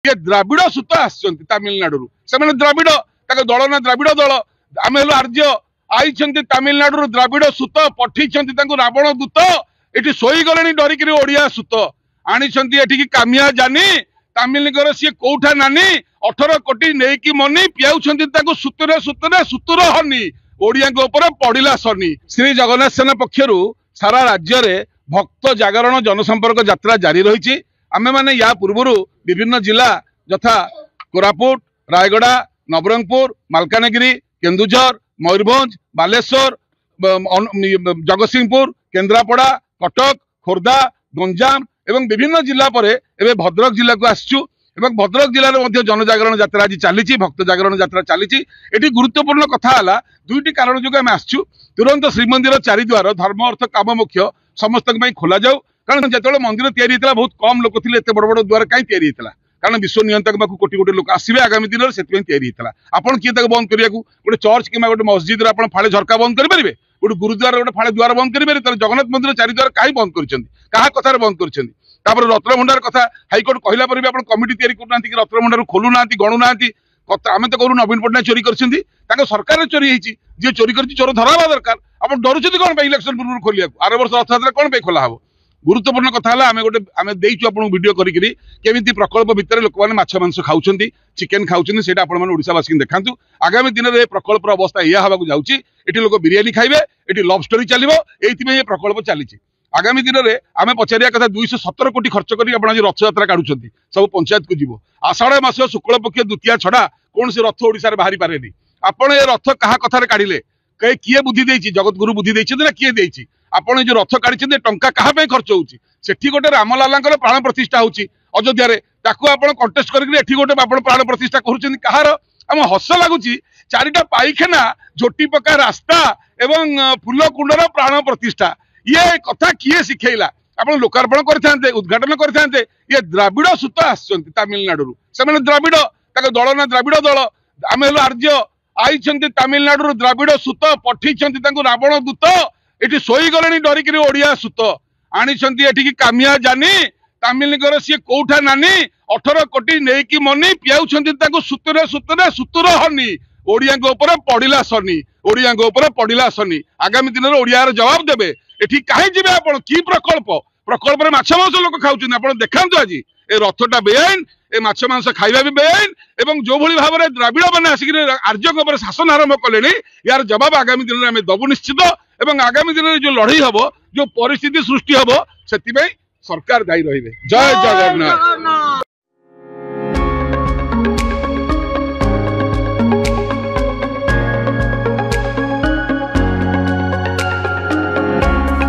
ये द्राविड़ सुत आसचंती तमिलनाडु से द्राविड़ दल ना द्राविड़ दल आम हेलु आर्य आई तमिलनाडु द्राविड़ सुत पठे रावण दूत ये शोगले डरिक ओडिया सुत आनी कामिया जानी तमिलगर सी कौठा नानी 18 कोटी नहीं मनी पियाऊँ सुतुरे सुतुरे सुतुर हनी ओडिया पड़िला सनी। श्री जगन्नाथ सेना पक्षरु सारा राज्य में भक्त जागरण जनसंपर्क यात्रा जारी रही। आमे माने या पूर्व विभिन्न जिला यथा कोरापुट रायगड़ा नवरंगपुर मालकानगिरी केन्दुझर मयूरभंज बालेश्वर जगतसिंहपुर केन्द्रापड़ा कटक खोर्धा गंजाम एवं विभिन्न जिला पर एवं भद्रक जिला को आसचु एवं भद्रक जिले में जनजागरण यात्रा आज चली भक्त जागरण यात्रा चली। गुरुत्वपूर्ण कथा है दुईटी कारण जो आम आसचु तुरंत श्रीमंदिर चारिद्वार धर्म अर्थ काम मुख्य समस्त खोल जाऊ कारण जो मंदिर तैयारी बहुत कम लोक थे एत बड़ बड़ द्वार कहीं तैयारी कारण विश्व नियंत्रक पाक कोटी कोटी लोक आसवे आगामी दिन में से तैयारी आपड़ किए बंद करने गोटे चर्च कि गोटे मस्जिद फाड़े झरका बंद करेंगे गोटे गुरुद्वार गोटे फाड़े द्वार बंद करेंगे जगन्नाथ मंदिर चारिद्वार कहीं बंद कर कथार बंद कर रत्नभंडार कथा हाइकोर्ट कहला पर भी आप कमिटी तैयारी करना कि रत्नभंडार खोलुना गणुना आम तो करूँ नवीन पट्टनायक चोरी कर सरकार चोरी होती जी चोरी कर चोर धरवा दरकार आप डरुंच कौन इलेक्शन पूर्व खोलिया आर वर्ष रथयात्रा कौन खोला हम। गुरुत्वपूर्ण कथा है आम देचु आप वीडियो करमी प्रकल्प भितर लोक मैंने माछ मांस खाऊँ चिकेन खाऊँ से ओडावासी देखा आगामी दिन में प्रकल्पर अवस्था यह हवा जाऊँगी लोक बिरियानी खाइबे ये लव स्टोरी चलो ये प्रकल्प चली आगामी दिन में आम पचारिया कथा 217 कोटी खर्च कर रथयात्रा काढ़ुं सब पंचायत को जीव आषाढ़ मास शुक्ल पक्ष द्वितीय छड़ा कौन से रथ ओडिशा बाहरी पारे आपड़ ये रथ क्या कथार काढ़िले किए बुद्धि देछि जगत गुरु बुद्धि देछि ना किए देछि आपड़ जो रथ काढ़ी टंका क्या खर्च होती गोटे रामलाला प्राण प्रतिष्ठा होची अयोध्या कंटेस्ट करके गोटे प्राण प्रतिष्ठा करुँच आम हस लगुच चारिटा पाइखाना झोटी पका रास्ता एवं फूल कुंडर प्राण प्रतिष्ठा ये कथा किए शिखेला आप लोकार्पण करते उद्घाटन करते ये द्राविड़ सुत आसचंती तमिलनाडु से द्राविड़ दल ना द्राविड़ दल आम हेलु आर्य आई तमिलनाडु द्राविड़ सुत पठे रावण दूत ये शोगले डरिक ओडिया सुत आनी कामिया जानी तमिलगर सी कौठा नानी 18 कोटी नहीं मनी पियाऊँ सुतुरे सुतुरे सुतुर हनी ओडिया पड़िला सनी ओडिया पड़िला सनी आगामी दिन में ओडिया जवाब देवे ये कहीं जी आप कि प्रकल्प में माछ मांस लोक खाऊँ आप देखा आज ए रथटा बेआईन ए माछ मांस खाइबा भी बेआईन एवं जो भली भाव में द्राविड़ मैंने आसिक आर्य शासन आरंभ कले यार जवाब आगामी दिन में आम दबु निश्चित एवं आगामी दिन में जो लड़ई हम जो परिस्थिति सृष्टि हम से सरकार दायी रही। जय जगन्नाथ।